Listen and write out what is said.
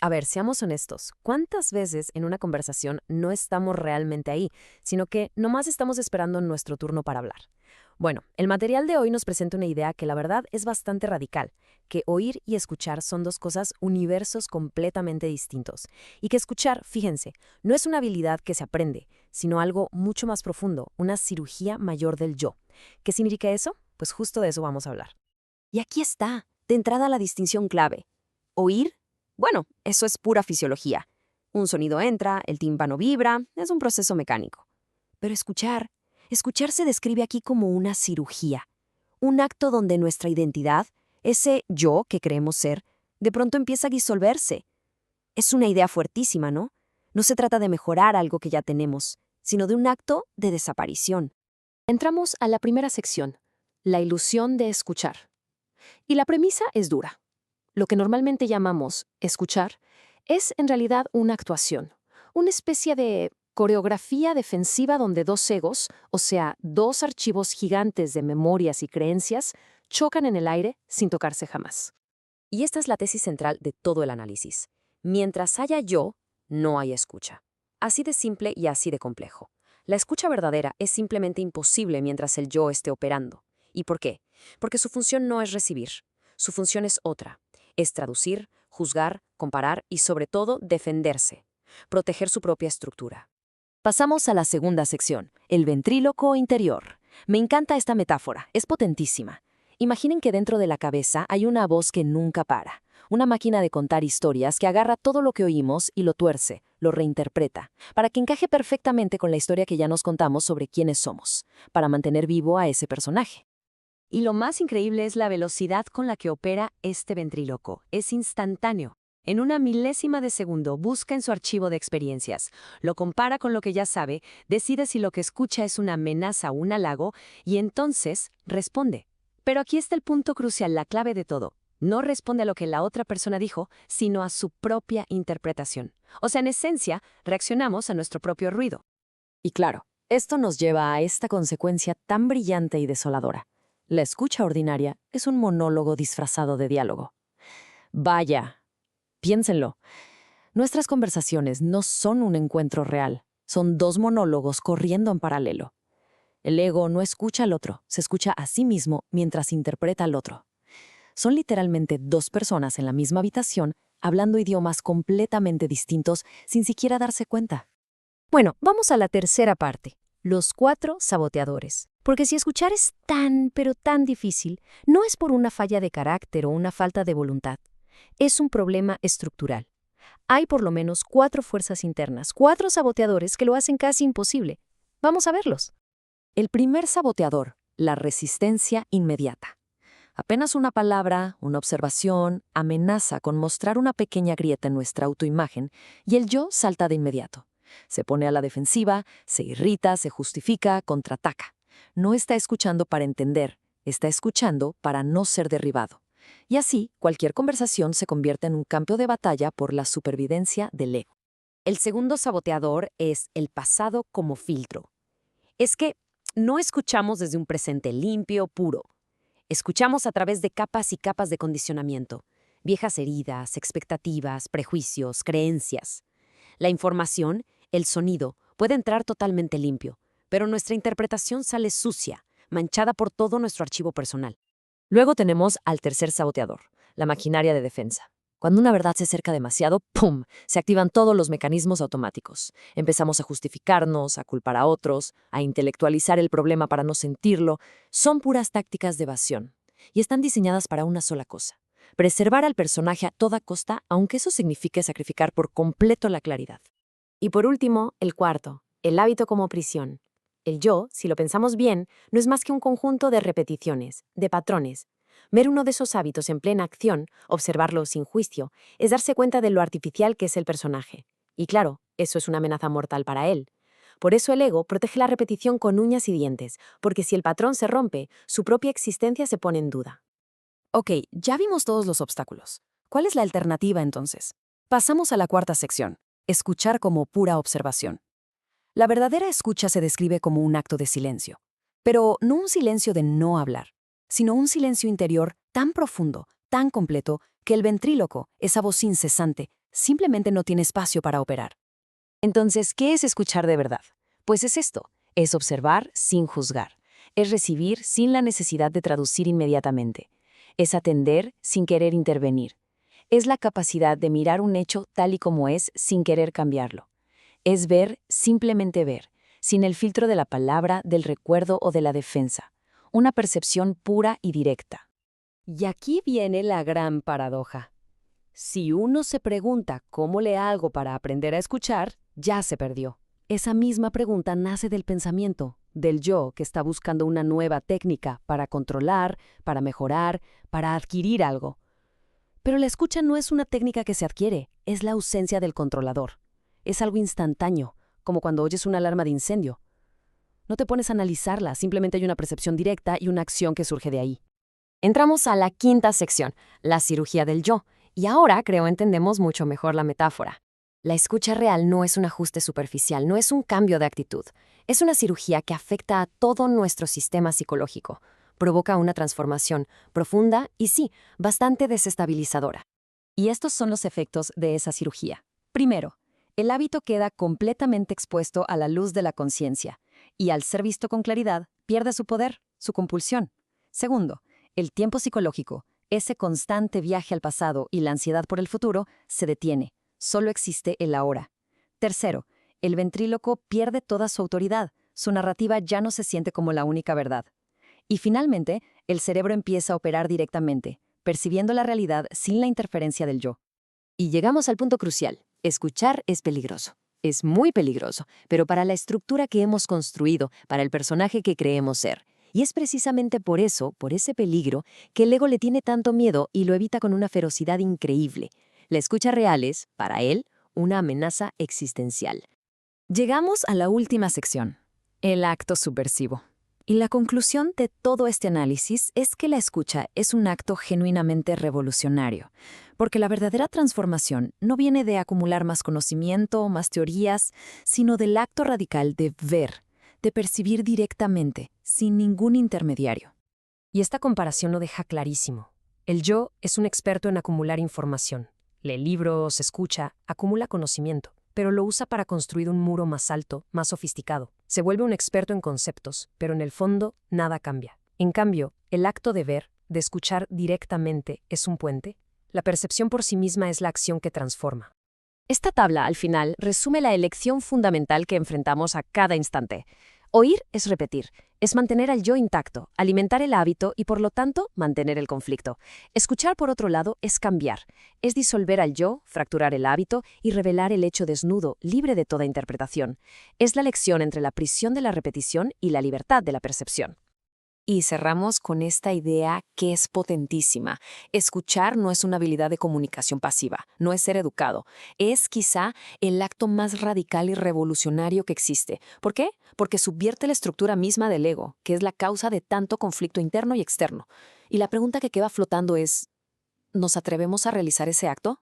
A ver, seamos honestos. ¿Cuántas veces en una conversación no estamos realmente ahí, sino que nomás estamos esperando nuestro turno para hablar? Bueno, el material de hoy nos presenta una idea que la verdad es bastante radical, que oír y escuchar son dos cosas, universos completamente distintos. Y que escuchar, fíjense, no es una habilidad que se aprende, sino algo mucho más profundo, una cirugía mayor del yo. ¿Qué significa eso? Pues justo de eso vamos a hablar. Y aquí está, de entrada la distinción clave. Oír, bueno, eso es pura fisiología. Un sonido entra, el tímpano vibra, es un proceso mecánico. Pero escuchar se describe aquí como una cirugía, un acto donde nuestra identidad, ese yo que creemos ser, de pronto empieza a disolverse. Es una idea fuertísima, ¿no? No se trata de mejorar algo que ya tenemos, sino de un acto de desaparición. Entramos a la primera sección, la ilusión de escuchar. Y la premisa es dura. Lo que normalmente llamamos escuchar es en realidad una actuación, una especie de coreografía defensiva donde dos egos, o sea, dos archivos gigantes de memorias y creencias, chocan en el aire sin tocarse jamás. Y esta es la tesis central de todo el análisis. Mientras haya yo, no hay escucha. Así de simple y así de complejo. La escucha verdadera es simplemente imposible mientras el yo esté operando. ¿Y por qué? Porque su función no es recibir. Su función es otra. Es traducir, juzgar, comparar y sobre todo defenderse. Proteger su propia estructura. Pasamos a la segunda sección, el ventríloco interior. Me encanta esta metáfora, es potentísima. Imaginen que dentro de la cabeza hay una voz que nunca para, una máquina de contar historias que agarra todo lo que oímos y lo tuerce, lo reinterpreta, para que encaje perfectamente con la historia que ya nos contamos sobre quiénes somos, para mantener vivo a ese personaje. Y lo más increíble es la velocidad con la que opera este ventríloco. Es instantáneo. En una milésima de segundo busca en su archivo de experiencias, lo compara con lo que ya sabe, decide si lo que escucha es una amenaza o un halago y entonces responde. Pero aquí está el punto crucial, la clave de todo. No responde a lo que la otra persona dijo, sino a su propia interpretación. O sea, en esencia, reaccionamos a nuestro propio ruido. Y claro, esto nos lleva a esta consecuencia tan brillante y desoladora. La escucha ordinaria es un monólogo disfrazado de diálogo. Vaya, piénsenlo. Nuestras conversaciones no son un encuentro real, son dos monólogos corriendo en paralelo. El ego no escucha al otro, se escucha a sí mismo mientras interpreta al otro. Son literalmente dos personas en la misma habitación hablando idiomas completamente distintos sin siquiera darse cuenta. Bueno, vamos a la tercera parte, los 4 saboteadores. Porque si escuchar es tan, pero tan difícil, no es por una falla de carácter o una falta de voluntad. Es un problema estructural. Hay por lo menos 4 fuerzas internas, 4 saboteadores que lo hacen casi imposible. Vamos a verlos. El primer saboteador, la resistencia inmediata. Apenas una palabra, una observación, amenaza con mostrar una pequeña grieta en nuestra autoimagen y el yo salta de inmediato. Se pone a la defensiva, se irrita, se justifica, contraataca. No está escuchando para entender, está escuchando para no ser derribado. Y así, cualquier conversación se convierte en un campo de batalla por la supervivencia del ego. El segundo saboteador es el pasado como filtro. Es que no escuchamos desde un presente limpio, puro. Escuchamos a través de capas y capas de condicionamiento, viejas heridas, expectativas, prejuicios, creencias. La información, el sonido, puede entrar totalmente limpio, pero nuestra interpretación sale sucia, manchada por todo nuestro archivo personal. Luego tenemos al tercer saboteador, la maquinaria de defensa. Cuando una verdad se acerca demasiado, ¡pum!, se activan todos los mecanismos automáticos. Empezamos a justificarnos, a culpar a otros, a intelectualizar el problema para no sentirlo. Son puras tácticas de evasión. Y están diseñadas para una sola cosa: preservar al personaje a toda costa, aunque eso signifique sacrificar por completo la claridad. Y por último, el cuarto, el hábito como prisión. El yo, si lo pensamos bien, no es más que un conjunto de repeticiones, de patrones. Ver uno de esos hábitos en plena acción, observarlo sin juicio, es darse cuenta de lo artificial que es el personaje. Y claro, eso es una amenaza mortal para él. Por eso el ego protege la repetición con uñas y dientes, porque si el patrón se rompe, su propia existencia se pone en duda. Ok, ya vimos todos los obstáculos. ¿Cuál es la alternativa entonces? Pasamos a la cuarta sección, escuchar como pura observación. La verdadera escucha se describe como un acto de silencio, pero no un silencio de no hablar, sino un silencio interior tan profundo, tan completo, que el ventríloco, esa voz incesante, simplemente no tiene espacio para operar. Entonces, ¿qué es escuchar de verdad? Pues es esto, es observar sin juzgar, es recibir sin la necesidad de traducir inmediatamente, es atender sin querer intervenir, es la capacidad de mirar un hecho tal y como es sin querer cambiarlo, es ver, simplemente ver, sin el filtro de la palabra, del recuerdo o de la defensa, una percepción pura y directa. Y aquí viene la gran paradoja. Si uno se pregunta cómo le hago para aprender a escuchar, ya se perdió. Esa misma pregunta nace del pensamiento, del yo que está buscando una nueva técnica para controlar, para mejorar, para adquirir algo. Pero la escucha no es una técnica que se adquiere, es la ausencia del controlador. Es algo instantáneo, como cuando oyes una alarma de incendio. No te pones a analizarla, simplemente hay una percepción directa y una acción que surge de ahí. Entramos a la quinta sección, la cirugía del yo, y ahora creo entendemos mucho mejor la metáfora. La escucha real no es un ajuste superficial, no es un cambio de actitud. Es una cirugía que afecta a todo nuestro sistema psicológico. Provoca una transformación profunda y sí, bastante desestabilizadora. Y estos son los efectos de esa cirugía. Primero, el hábito queda completamente expuesto a la luz de la conciencia, y al ser visto con claridad, pierde su poder, su compulsión. Segundo, el tiempo psicológico, ese constante viaje al pasado y la ansiedad por el futuro, se detiene. Solo existe el ahora. Tercero, el ventríloco pierde toda su autoridad. Su narrativa ya no se siente como la única verdad. Y finalmente, el cerebro empieza a operar directamente, percibiendo la realidad sin la interferencia del yo. Y llegamos al punto crucial. Escuchar es peligroso. Es muy peligroso, pero para la estructura que hemos construido, para el personaje que creemos ser. Y es precisamente por eso, por ese peligro, que el ego le tiene tanto miedo y lo evita con una ferocidad increíble. La escucha real es, para él, una amenaza existencial. Llegamos a la última sección, el acto subversivo. Y la conclusión de todo este análisis es que la escucha es un acto genuinamente revolucionario, porque la verdadera transformación no viene de acumular más conocimiento, más teorías, sino del acto radical de ver, de percibir directamente, sin ningún intermediario. Y esta comparación lo deja clarísimo. El yo es un experto en acumular información. Lee libros, escucha, acumula conocimiento, pero lo usa para construir un muro más alto, más sofisticado. Se vuelve un experto en conceptos, pero en el fondo nada cambia. En cambio, el acto de ver, de escuchar directamente, es un puente. La percepción por sí misma es la acción que transforma. Esta tabla, al final, resume la elección fundamental que enfrentamos a cada instante. Oír es repetir, es mantener al yo intacto, alimentar el hábito y, por lo tanto, mantener el conflicto. Escuchar, por otro lado, es cambiar, es disolver al yo, fracturar el hábito y revelar el hecho desnudo, libre de toda interpretación. Es la elección entre la prisión de la repetición y la libertad de la percepción. Y cerramos con esta idea que es potentísima. Escuchar no es una habilidad de comunicación pasiva, no es ser educado. Es quizá el acto más radical y revolucionario que existe. ¿Por qué? Porque subvierte la estructura misma del ego, que es la causa de tanto conflicto interno y externo. Y la pregunta que queda flotando es, ¿nos atrevemos a realizar ese acto?